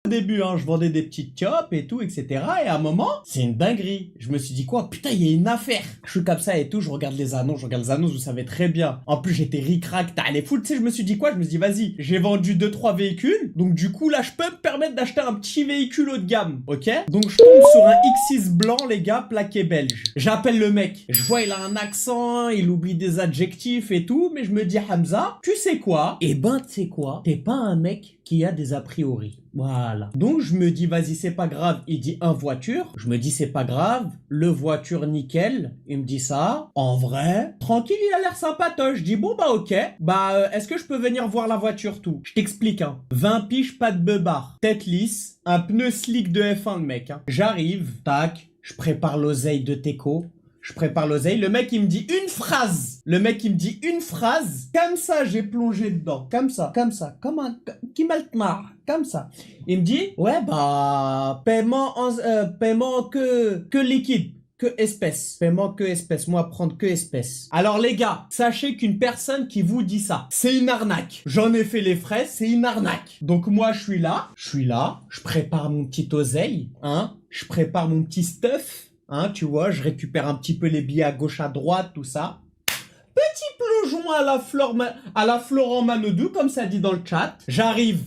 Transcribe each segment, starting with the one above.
Au début, hein, je vendais des petites chopes et tout, etc. Et à un moment, c'est une dinguerie. Je me suis dit quoi? Putain, il y a une affaire. Je suis comme ça et tout, je regarde les annonces, vous savez très bien. En plus, j'étais ric-rac, t'as les fous. Tu sais, je me suis dit quoi? Je me suis dit, vas-y, j'ai vendu 2-3 véhicules. Donc du coup, là, je peux me permettre d'acheter un petit véhicule haut de gamme, ok? Donc je tombe sur un X6 blanc, les gars, plaqué belge. J'appelle le mec. Je vois, il a un accent, il oublie des adjectifs et tout, mais je me dis, Hamza, tu sais quoi? Eh ben, tu sais quoi? T'es pas un mec qui a des a priori. Voilà. Donc je me dis, vas-y, c'est pas grave. Il dit un voiture. Je me dis, c'est pas grave. Le voiture, nickel. Il me dit ça. En vrai, tranquille, il a l'air sympatoche. Je dis, bon, bah ok. Bah, est-ce que je peux venir voir la voiture, tout? Je t'explique, hein. 20 piges, pas de beubard. Tête lisse. Un pneu slick de F1, le mec, hein. J'arrive. Tac. Je prépare l'oseille de Teco. Je prépare l'oseille. Le mec, il me dit une phrase. Le mec, il me dit une phrase. Comme ça, j'ai plongé dedans. Comme ça. Comme un... Qui marre. Comme ça. Il me dit, ouais, bah, paiement que liquide. Que espèce. Paiement que espèce. Moi, prendre que espèce. Alors, les gars, sachez qu'une personne qui vous dit ça, c'est une arnaque. J'en ai fait les frais, c'est une arnaque. Donc, moi, je suis là. Je prépare mon petit oseille, hein. Je prépare mon petit stuff. Hein, tu vois, je récupère un petit peu les billets à gauche, à droite, tout ça. Petit plongeon à la Florent Manodou, comme ça dit dans le chat. J'arrive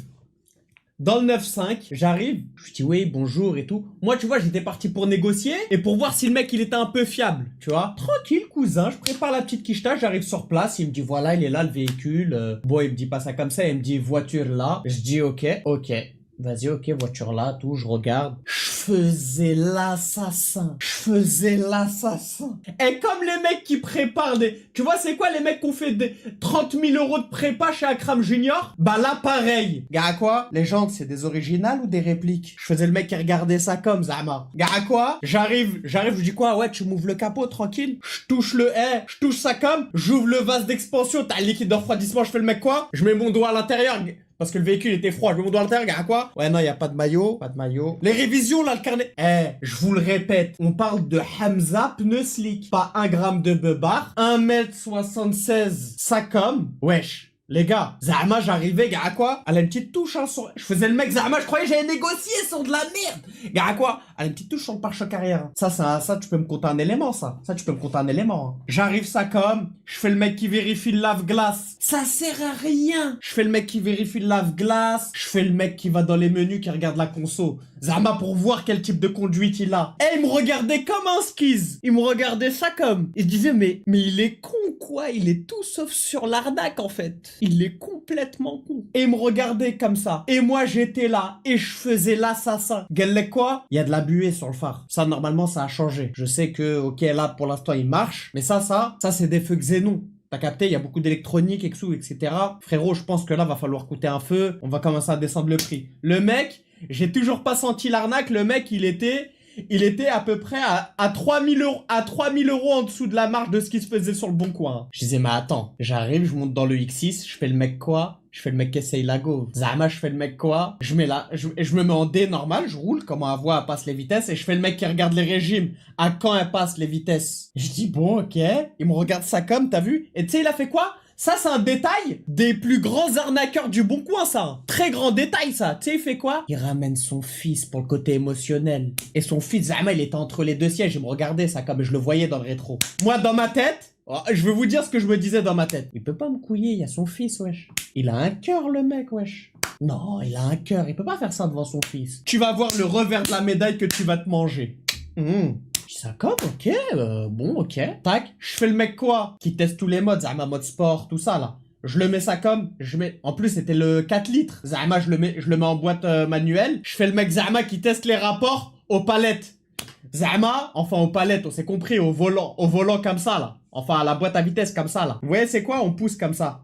dans le 9-5, j'arrive, je dis oui, bonjour et tout. Moi, tu vois, j'étais parti pour négocier et pour voir si le mec, il était un peu fiable, tu vois. Tranquille, cousin, je prépare la petite quicheta, j'arrive sur place, il me dit voilà, il est là, le véhicule. Bon, il me dit pas ça comme ça, il me dit voiture là. Je dis ok. Vas-y, ok, voiture là, tout, je regarde. Je faisais l'assassin. Et comme les mecs qui préparent des... Tu vois, c'est quoi les mecs qui ont fait des 30 000 euros de prépa chez Akram Junior? Bah là, pareil. Gars, quoi? Les jantes, c'est des originales ou des répliques? Je faisais le mec qui regardait ça comme, Zama. Gars, quoi? J'arrive, je dis quoi? Ouais, tu m'ouvres le capot, tranquille. Je touche ça comme, j'ouvre le vase d'expansion, t'as le liquide de refroidissement, je fais le mec quoi? Je mets mon doigt à l'intérieur. Parce que le véhicule était froid, je mets mon doigt à l'intérieur, gars, quoi? Ouais, non, y a pas de maillot. Les révisions, là, le carnet. Je vous le répète, on parle de Hamza pneu slick. Pas 1 gramme de beubard, 1m76 Sacom. Wesh. Les gars, Zahma, j'arrivais, gars, à quoi? Elle a une petite touche, hein, sur... Je faisais le mec, Zahma, je croyais que j'allais négocier sur de la merde. Gars, à quoi? Elle a une petite touche sur le pare-choc arrière. Hein. Ça, tu peux me compter un élément, ça. Ça, tu peux me compter un élément. Hein. J'arrive, ça comme, je fais le mec qui vérifie le lave-glace. Ça sert à rien. Je fais le mec qui vérifie le lave-glace. Je fais le mec qui va dans les menus, qui regarde la conso. Zahma, pour voir quel type de conduite il a. Et il me regardait comme un skis. Il me regardait ça comme. Il se disait, mais il est con, quoi. Il est tout sauf sur l'arnaque, en fait. Il est complètement con. Et il me regardait comme ça. Et moi, j'étais là. Et je faisais l'assassin. Galek quoi? Il y a de la buée sur le phare. Ça, normalement, ça a changé. Je sais que, ok, là, pour l'instant, il marche. Mais ça, c'est des feux xénon. T'as capté, il y a beaucoup d'électronique, etc. Frérot, je pense que là, va falloir coûter un feu. On va commencer à descendre le prix. Le mec, j'ai toujours pas senti l'arnaque. Le mec, il était à peu près à 3000 euros, en dessous de la marge de ce qui se faisait sur le bon coin. Je disais, mais attends, j'arrive, je monte dans le X6, je fais le mec quoi? Je fais le mec qui essaye la go. Zama, je fais le mec quoi? Je me mets en D normal, je roule, comment elle voit, elle passe les vitesses, et je fais le mec qui regarde les régimes, à quand elle passe les vitesses. Je dis, bon, ok. Il me regarde ça comme, t'as vu? Et tu sais, il a fait quoi? Ça, c'est un détail des plus grands arnaqueurs du bon coin, ça. Un très grand détail, ça. Tu sais, il fait quoi? Il ramène son fils pour le côté émotionnel. Et son fils, Zama, il était entre les deux sièges. Il me regardait, ça, comme je le voyais dans le rétro. Moi, dans ma tête, oh, je vais vous dire ce que je me disais dans ma tête. Il peut pas me couiller, il y a son fils, wesh. Il a un cœur, le mec, wesh. Non, il a un cœur, il peut pas faire ça devant son fils. Tu vas voir le revers de la médaille que tu vas te manger. Ça comme, ok, bon, ok. Tac, je fais le mec quoi? Qui teste tous les modes, Zama mode sport, tout ça, là. Je le mets ça comme, en plus c'était le 4 litres. Zama, je le mets en boîte manuelle. Je fais le mec Zama qui teste les rapports aux palettes. Zama, enfin aux palettes, on s'est compris, au volant comme ça, là. Enfin, à la boîte à vitesse comme ça, là. Vous voyez, c'est quoi? On pousse comme ça.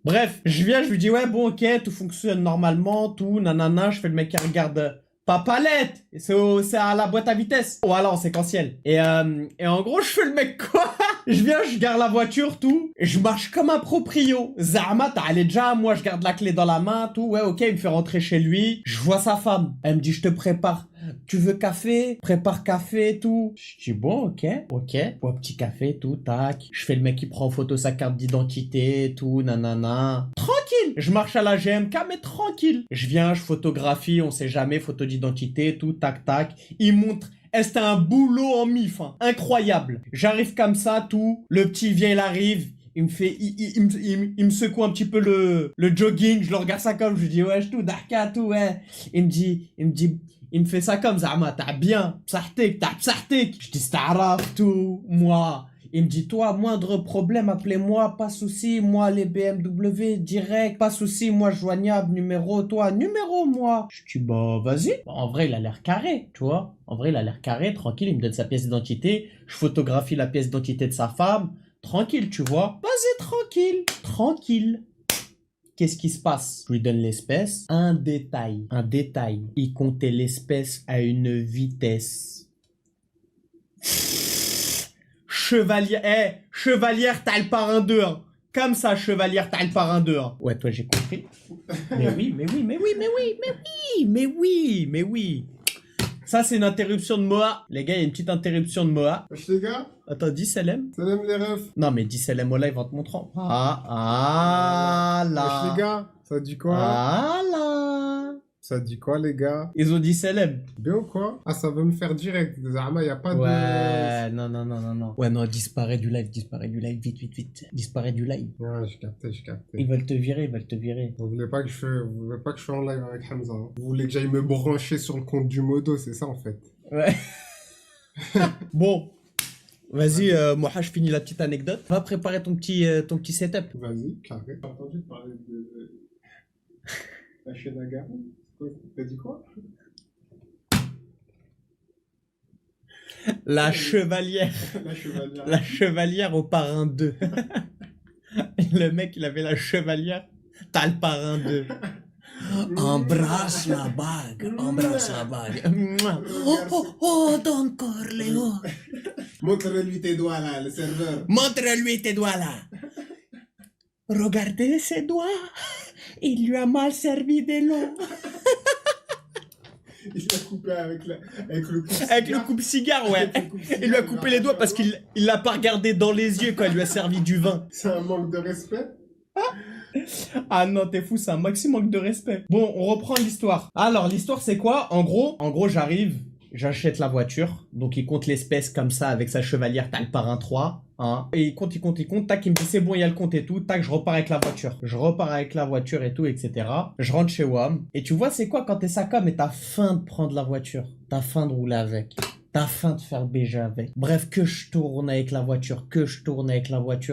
Bref, je lui dis, ouais, bon, ok, tout fonctionne normalement, tout, nanana, je fais le mec qui regarde... Pas palette, c'est à la boîte à vitesse. Voilà, en séquentiel. Et en gros, je fais le mec quoi? Je garde la voiture, tout. Et je marche comme un proprio. Zahma, t'as allé déjà, moi je garde la clé dans la main, tout. Ouais, ok, il me fait rentrer chez lui. Je vois sa femme. Elle me dit, je te prépare. Tu veux café? Prépare café, tout. Je dis, bon, ok. Bois petit café, tout, tac. Je fais le mec qui prend en photo sa carte d'identité, tout, nanana. Tranquille. tranquille. Je marche à la GMK, mais tranquille. Je viens, je photographie, on sait jamais, photo d'identité, tout, tac, tac. Il montre. C'était un boulot en mif, hein. Incroyable. J'arrive comme ça, tout. Le petit vient, il arrive. Il me fait, il me secoue un petit peu le jogging. Je le regarde ça comme, je lui dis, ouais, tout, d'arca, tout, ouais. Il me fait ça comme, Zama, t'as bien, psartek, t'as psartek. Je dis, staraf, tout, moi. Il me dit, toi, moindre problème, appelez-moi, pas souci, moi, les BMW, direct, pas souci, moi, joignable, numéro, toi, numéro, moi. Je dis, bah, vas-y. En vrai, il a l'air carré, tu vois. En vrai, il a l'air carré, tranquille, il me donne sa pièce d'identité. Je photographie la pièce d'identité de sa femme. Tranquille, tu vois. Vas-y, tranquille, tranquille. Qu'est-ce qui se passe? Je lui donne l'espèce. Un détail. Il comptait l'espèce à une vitesse. Chevalière, t'as le parrain 2, hein. Comme ça, chevalière, t'as le parrain 2, hein. Ouais, toi, j'ai compris. Mais oui. Ça, c'est une interruption de Moa. Les gars, il y a une petite interruption de Moa. Wesh les gars. Attends, dis Salem. Salam les refs. Non, mais dis Salem au live en te montrant. Ah là. Wesh les gars. Ça dit quoi? Ah là. Ça dit quoi les gars? Ils ont dit Salem. Bien ou quoi? Ah, ça veut me faire direct. Zama, y a pas de... Ouais, non. Ouais, non, disparaît du live, vite. Disparaît du live. Ouais, j'ai capté. Ils veulent te virer. Vous voulez pas que je sois en live avec Hamza, hein. Vous voulez que j'aille me brancher sur le compte du modo, c'est ça en fait. Ouais. Bon. Vas-y, moi, je finis la petite anecdote. Va préparer ton petit setup. Vas-y, carré. T'as entendu parler de la chaîne à Garou? T'as dit quoi? La chevalière. La chevalière au parrain 2. Le mec, il avait la chevalière. T'as le parrain 2. Embrasse la bague. Oh, Don Corleone. Montre-lui tes doigts là, le serveur. Montre-lui tes doigts là. Regardez ses doigts. Il lui a mal servi de l'eau. Il l'a coupé avec le coupe-cigare. Avec le coupe-cigare, ouais. Il lui a coupé les doigts parce qu'il l'a pas regardé dans les yeux quand il lui a servi du vin. C'est un manque de respect. Ah non, t'es fou, c'est un maximum de respect. Bon, on reprend l'histoire. Alors, l'histoire, c'est quoi? En gros, j'arrive, j'achète la voiture. Donc, il compte l'espèce comme ça avec sa chevalière. T'as le parrain 3. Hein. Et il compte. Tac, il me dit c'est bon, il y a le compte et tout. Tac, je repars avec la voiture. Et tout, etc. Je rentre chez WAM. Et tu vois, c'est quoi quand t'es Sacom et t'as faim de prendre la voiture? T'as faim de rouler avec. T'as faim de faire beiger avec. Bref, que je tourne avec la voiture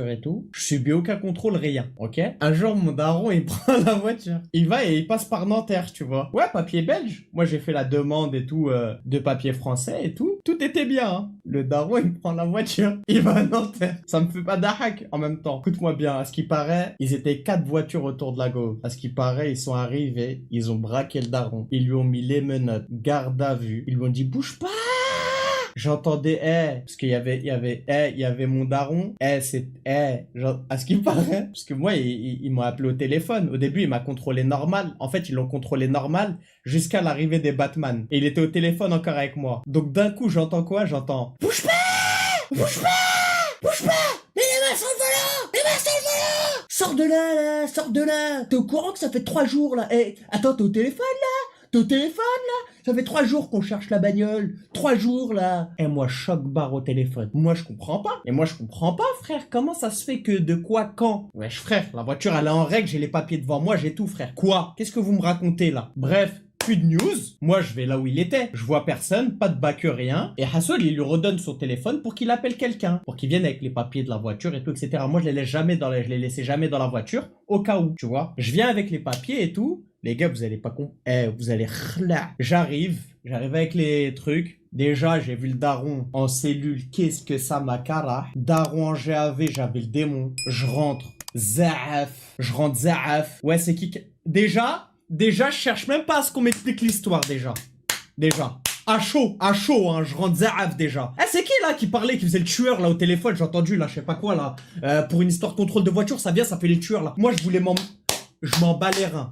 et tout. Je subis aucun contrôle, rien, ok? Un jour, mon daron, il prend la voiture. Il va et il passe par Nanterre, tu vois. Ouais, papier belge. Moi, j'ai fait la demande et tout, de papier français et tout. Tout était bien, hein. Le daron, il prend la voiture. Il va à Nanterre. Ça me fait pas d'arrac en même temps. Écoute-moi bien, à ce qui paraît, ils étaient 4 voitures autour de la go. À ce qui paraît, ils sont arrivés, ils ont braqué le daron. Ils lui ont mis les menottes, garde à vue. Ils lui ont dit, bouge pas! J'entendais parce qu'il y avait mon daron, genre, à ce qu'il paraît, parce que moi, ils m'ont appelé au téléphone. Au début, il m'a contrôlé normal. En fait, ils l'ont contrôlé normal jusqu'à l'arrivée des Batman. Et il était au téléphone encore avec moi. Donc, d'un coup, j'entends quoi? J'entends, bouge pas! Mais les mains sur le volant! Sors de là! T'es au courant que ça fait 3 jours, là? Attends, t'es au téléphone, là? Ça fait 3 jours qu'on cherche la bagnole. 3 jours, là. Et moi, choc barre au téléphone. Moi, je comprends pas, frère. Comment ça se fait que de quoi, quand? Wesh, frère, la voiture, elle est en règle, j'ai les papiers devant moi, j'ai tout, frère. Quoi? Qu'est-ce que vous me racontez, là? Bref. Plus de news. Moi, je vais là où il était. Je vois personne, pas de bac, rien. Et Hassol, il lui redonne son téléphone pour qu'il appelle quelqu'un. Pour qu'il vienne avec les papiers de la voiture et tout, etc. Moi, je les laissais jamais dans la voiture. Au cas où, tu vois. Je viens avec les papiers et tout. Les gars, vous allez pas vous allez J'arrive avec les trucs. Déjà, j'ai vu le daron en cellule. Qu'est-ce que ça m'a cara? Daron en GAV, j'avais le démon. Je rentre Zaaf. Ouais, c'est qui? Déjà, je cherche même pas à ce qu'on m'explique l'histoire, déjà. À chaud, hein, je rentre Zaaf déjà. C'est qui là qui parlait, qui faisait le tueur là au téléphone? J'ai entendu là, je sais pas quoi là. Pour une histoire de contrôle de voiture, ça fait le tueur là. Moi, je m'en bats les reins.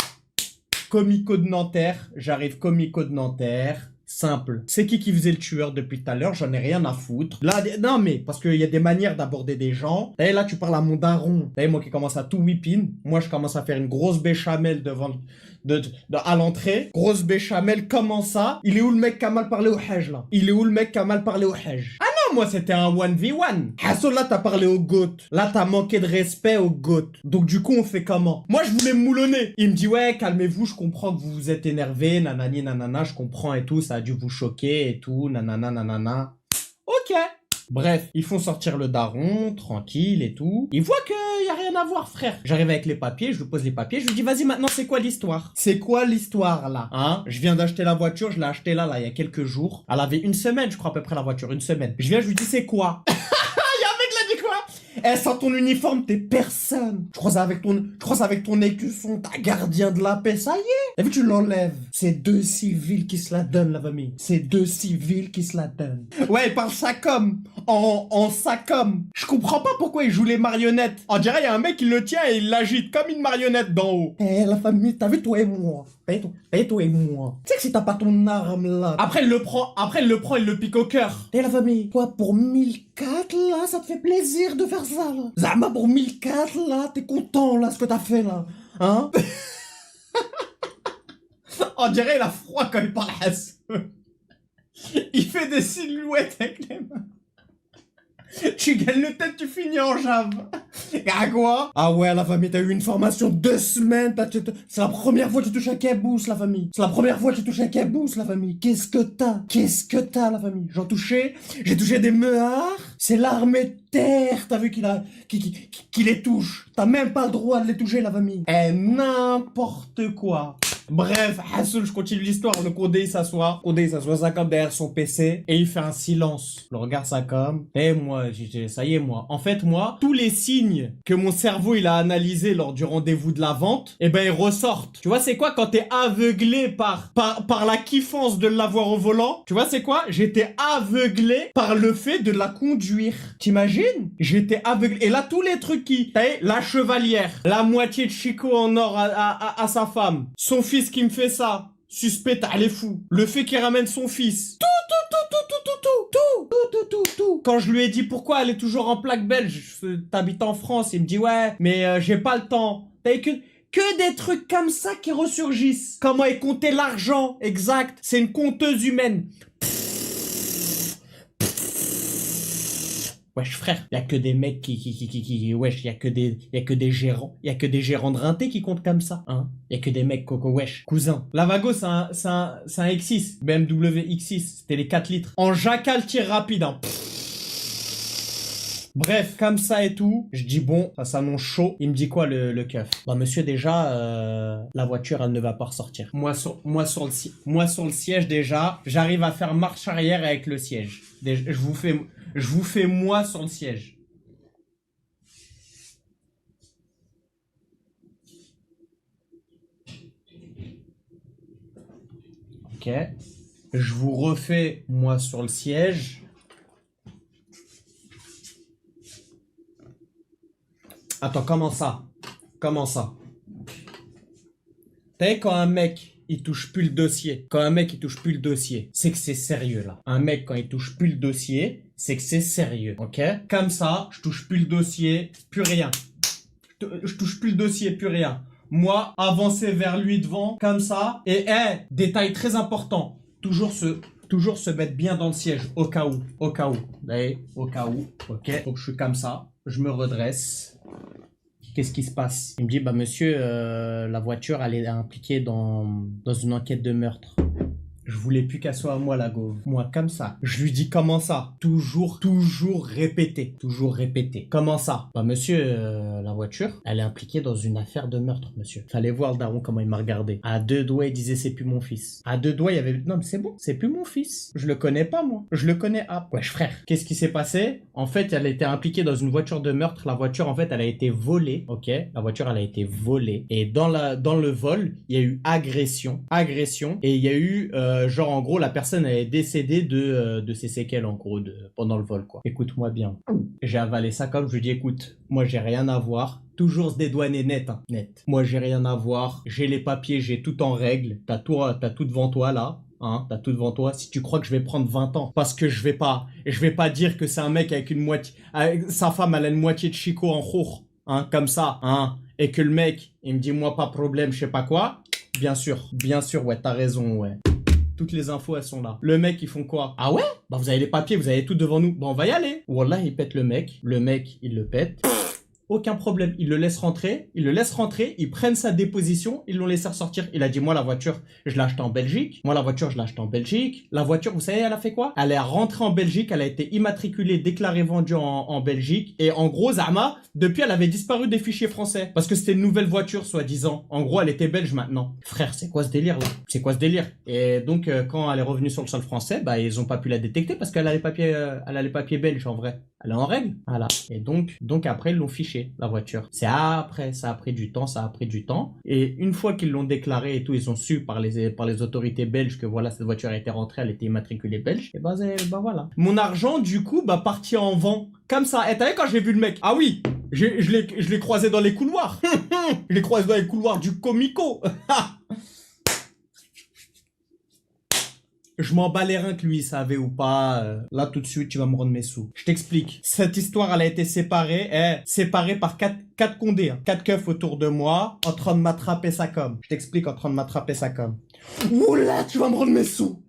Comico de Nanterre, j'arrive Comico de Nanterre. Simple. C'est qui faisait le tueur depuis tout à l'heure? J'en ai rien à foutre. Là, non mais, parce qu'il y a des manières d'aborder des gens. Et là, tu parles à mon daron. Et moi qui commence à tout whippin. Moi, je commence à faire une grosse béchamel devant, à l'entrée. Grosse béchamel, comment ça? Il est où le mec qui a mal parlé au Hajj, là? Il est où le mec qui a mal parlé au Hajj? Ah non, moi, c'était un 1v1. Hassoul, là, t'as parlé au GOAT. Là, t'as manqué de respect au GOAT. Donc, du coup, on fait comment? Moi, je voulais me moulonner. Il me dit, ouais, calmez-vous, je comprends que vous vous êtes énervé, nanani, nanana, je comprends et tout, ça a dû vous choquer et tout, nanana, nanana. Ok. Bref, ils font sortir le daron, tranquille et tout. Ils voient qu'il y a rien à voir, frère. J'arrive avec les papiers, je lui pose les papiers, je lui dis, vas-y, maintenant, c'est quoi l'histoire? C'est quoi l'histoire, là? Hein? Je viens d'acheter la voiture, je l'ai achetée là, il y a quelques jours. Elle avait une semaine, je crois, à peu près, la voiture, une semaine. Je viens, je lui dis, c'est quoi? Eh, sans ton uniforme, t'es personne. Je crois avec ton écusson, t'as gardien de la paix, ça y est. T'as vu, tu l'enlèves. C'est deux civils qui se la donnent, la famille. C'est deux civils qui se la donnent. Ouais, il parle ça comme. En ça comme. Je comprends pas pourquoi il joue les marionnettes. On dirait, il y a un mec qui le tient et il l'agite comme une marionnette d'en haut. Eh, la famille, t'as vu, toi et moi. Toi et moi. Tu sais que si t'as pas ton arme là. Après, il le prend, il le pique au cœur. Et la famille, toi, pour 1004 là, ça te fait plaisir de faire ça là. Zama, pour 1004 là, t'es content là, ce que t'as fait là. Hein? On dirait il a froid quand il parle à ça. Il fait des silhouettes avec les mains. Tu gagnes le tête, tu finis en jave. À quoi? Ah ouais, la famille, t'as eu une formation de 2 semaines. C'est la première fois que tu touches un cabous, la famille. C'est la première fois que tu touches un cabous, la famille. Qu'est-ce que t'as, la famille? J'ai touché des meuhards. C'est l'armée de terre, t'as vu qu'il les touche. T'as même pas le droit de les toucher, la famille. Eh, n'importe quoi. Bref, Hassoul, je continue l'histoire. Le Condé, il s'assoit ça comme derrière son PC et il fait un silence. Le regarde ça comme. Et moi, ça y est, moi. En fait, moi, tous les signes que mon cerveau, il a analysés lors du rendez-vous de la vente, eh ben, ils ressortent. Tu vois, c'est quoi quand t'es aveuglé par la kiffance de l'avoir au volant? Tu vois, c'est quoi? J'étais aveuglé par le fait de la conduire. T'imagines? J'étais aveuglé. Et là, tous les trucs la chevalière, la moitié de Chico en or à sa femme, son fils qui me fait ça, suspect, elle est fou. Le fait qu'il ramène son fils. Tout. Quand je lui ai dit pourquoi elle est toujours en plaque belge, t'habites en France, il me dit ouais, mais j'ai pas le temps. T'as que des trucs comme ça qui ressurgissent. Comment est compté l'argent? Exact. C'est une compteuse humaine. Wesh frère, y a que des mecs wesh, y a que des gérants de rinté qui comptent comme ça, hein. Y a que des mecs wesh, cousin. Lavago c'est un X6, BMW X6, c'était les 4 litres. En jacal tir rapide, hein. Bref, comme ça et tout, je dis bon, ça s'annonce chaud. Il me dit quoi le keuf? Bah monsieur déjà, la voiture elle ne va pas ressortir. Moi sur le siège déjà, j'arrive à faire marche arrière avec le siège. Je vous fais moi sur le siège. Ok. Je vous refais moi sur le siège. Attends, comment ça? T'as vu quand un mec, il touche plus le dossier. C'est que c'est sérieux, là. Un mec, quand il touche plus le dossier, c'est que c'est sérieux, ok? Comme ça, je touche plus le dossier, plus rien. Je touche plus le dossier, plus rien. Moi, avancer vers lui devant, comme ça. Et, détail très important. Toujours se mettre bien dans le siège, au cas où. Allez, au cas où, ok? Donc, je suis comme ça, je me redresse. Qu'est-ce qui se passe? Il me dit, bah monsieur, la voiture, elle est impliquée dans une enquête de meurtre. Je voulais plus qu'elle soit à moi, la gauve. Moi, comme ça. Je lui dis, comment ça? Toujours répéter. Comment ça? Bah, monsieur, la voiture, elle est impliquée dans une affaire de meurtre, monsieur. Fallait voir le daron comment il m'a regardé. À 2 doigts, il disait, c'est plus mon fils. À 2 doigts, il y avait, non, mais c'est bon, c'est plus mon fils. Je le connais pas, moi. Je le connais, wesh, frère. Qu'est-ce qui s'est passé? En fait, elle était impliquée dans une voiture de meurtre. La voiture, en fait, elle a été volée, ok? La voiture, elle a été volée. Et dans le vol, il y a eu agression. Et il y a eu, genre en gros la personne elle est décédée de ses séquelles en gros pendant le vol quoi. Écoute-moi bien. J'ai avalé ça comme je lui dis écoute, moi j'ai rien à voir. Toujours se dédouaner net, hein. Net. Moi j'ai rien à voir, j'ai les papiers, j'ai tout en règle, t'as tout devant toi là. hein, t'as tout devant toi. Si tu crois que je vais prendre 20 ans, parce que je vais pas dire que c'est un mec avec une moitié, sa femme elle a une moitié de Chico en khour, hein, comme ça, hein, et que le mec, il me dit moi pas de problème, je sais pas quoi, bien sûr, ouais, t'as raison, ouais. Toutes les infos, elles sont là. Le mec, ils font quoi? Ah ouais? Bah vous avez les papiers, vous avez tout devant nous. Bah on va y aller. Wallah, il pète le mec, il le pète. Aucun problème, il le laisse rentrer, ils prennent sa déposition, ils l'ont laissé ressortir. Il a dit, moi la voiture, je l'ai achetée en Belgique. La voiture, vous savez, elle a fait quoi? Elle est rentrée en Belgique, elle a été immatriculée, déclarée, vendue en Belgique. Et en gros, Zama, depuis, elle avait disparu des fichiers français. Parce que c'était une nouvelle voiture, soi-disant. En gros, elle était belge maintenant. Frère, c'est quoi ce délire là? Et donc, quand elle est revenue sur le sol français, bah ils ont pas pu la détecter parce qu'elle a les papiers belges en vrai. Elle est en règle, voilà. Et donc après, ils l'ont fiché, la voiture. C'est après, ça a pris du temps. Et une fois qu'ils l'ont déclaré et tout, ils ont su par les autorités belges que voilà, cette voiture a été rentrée, elle était immatriculée belge. Et bah voilà. Mon argent, du coup, bah parti en vent. Comme ça. Et t'as vu quand j'ai vu le mec? Ah oui, je l'ai croisé dans les couloirs. Je l'ai croisé dans les couloirs du Comico. Je m'en bats les reins que lui, il savait ou pas. Là, tout de suite, tu vas me rendre mes sous. Je t'explique. Cette histoire, elle a été séparée par quatre condés, hein. 4 keufs autour de moi, en train de m'attraper sa com. Je t'explique, en train de m'attraper sa com. Oula, tu vas me rendre mes sous.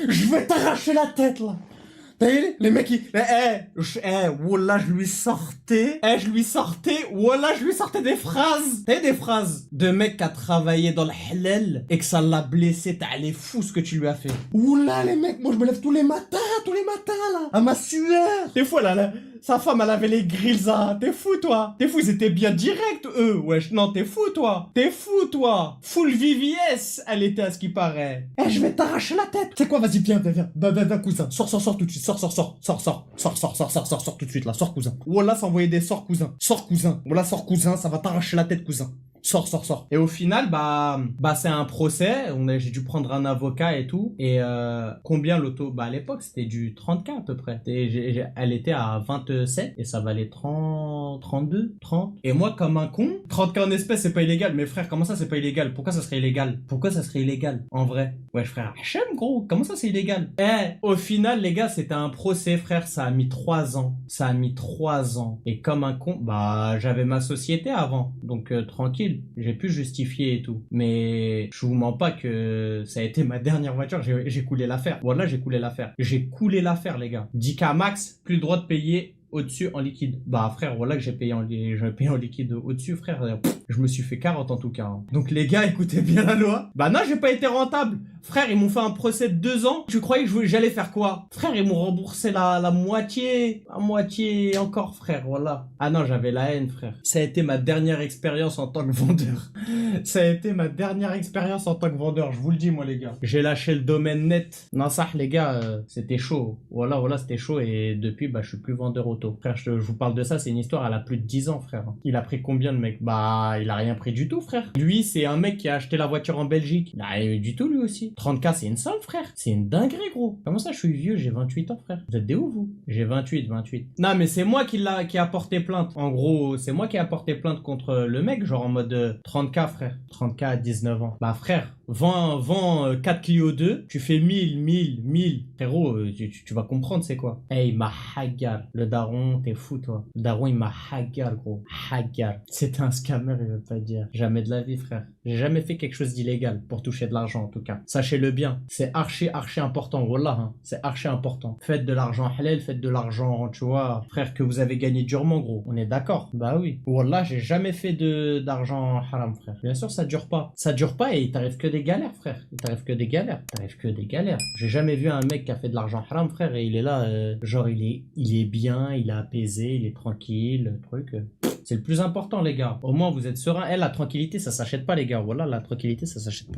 Je vais t'arracher la tête, là. T'as vu, les mecs, wallah, je lui sortais des phrases. T'as vu des phrases de mec qui a travaillé dans le halal et que ça l'a blessé, t'as les fous ce que tu lui as fait. Oula, les mecs, moi je me lève tous les matins, là, à ma sueur. T'es fou, là, sa femme, elle avait les grilles, hein. T'es fou, toi. Ils étaient bien directs, eux. Wesh, non, t'es fou, toi. Full VVS, elle était à ce qui paraît. Je vais t'arracher la tête. C'est quoi, vas-y, viens, cousin. Sors tout de suite. Sors tout de suite, là. Sors, cousin. Wallah, ça envoyait des sorts, cousin. Wallah, sors, cousin, ça va t'arracher la tête, cousin. Sors. Et au final, bah c'est un procès. J'ai dû prendre un avocat et tout. Et combien l'auto? Bah à l'époque, c'était du 30K à peu près. Elle était à 27 et ça valait 30, 32, 30. Et moi, comme un con, 30K en espèces, c'est pas illégal. Mais frère, comment ça, c'est pas illégal? Pourquoi ça serait illégal? En vrai. Ouais, frère, HM, gros. Comment ça, c'est illégal? Au final, les gars, c'était un procès, frère. Ça a mis 3 ans. Et comme un con, bah j'avais ma société avant. Donc tranquille. J'ai pu justifier et tout. Mais je vous mens pas que ça a été ma dernière voiture. J'ai coulé l'affaire. Voilà, j'ai coulé l'affaire, les gars. 10K max, plus le droit de payer au-dessus en liquide. Bah frère, voilà que j'ai payé en liquide au-dessus, frère. Je me suis fait 40 en tout cas. Hein. Donc les gars, écoutez bien la loi. Bah non, j'ai pas été rentable. Frère, ils m'ont fait un procès de 2 ans. Tu croyais que j'allais faire quoi? Frère, ils m'ont remboursé la moitié. La moitié encore, frère, voilà. Ah non, j'avais la haine, frère. Ça a été ma dernière expérience en tant que vendeur. Je vous le dis, moi, les gars. J'ai lâché le domaine net. Non, ça, les gars, c'était chaud. Voilà, c'était chaud. Et depuis, bah, je suis plus vendeur auto. Frère, je vous parle de ça, c'est une histoire, elle a plus de 10 ans, frère. Il a pris combien, le mec? Bah, il a rien pris du tout, frère. Lui, c'est un mec qui a acheté la voiture en Belgique. Il a rien eu du tout, lui aussi. 30K, c'est une somme, frère. C'est une dinguerie, gros. Comment ça, je suis vieux, j'ai 28 ans, frère. Vous êtes des ouf, vous? J'ai 28. Non, mais c'est moi qui a porté plainte. En gros, c'est moi qui a porté plainte contre le mec, genre en mode 30K, frère. 30K à 19 ans. Bah, frère, vends 4 Clio 2, tu fais 1000. Frérot, tu vas comprendre c'est quoi. Il m'a hagar. Le daron, t'es fou, toi. Le daron, il m'a hagar, gros. Hagar. C'était un scammer, il veut pas dire. Jamais de la vie, frère. J'ai jamais fait quelque chose d'illégal pour toucher de l'argent, en tout cas. Sachez-le bien. C'est archi important. Wallah, hein. C'est archi important. Faites de l'argent halal, faites de l'argent, tu vois, frère, que vous avez gagné durement, gros. On est d'accord? Bah oui. Wallah, j'ai jamais fait d'argent haram, frère. Bien sûr, ça dure pas. Et il t'arrive que des galères, frère. J'ai jamais vu un mec qui a fait de l'argent haram, frère, et il est là, genre, il est bien, il est apaisé, il est tranquille, truc. C'est le plus important, les gars. Au moins, vous êtes serein. La tranquillité, ça s'achète pas, les gars. Voilà, la tranquillité, ça s'achète pas.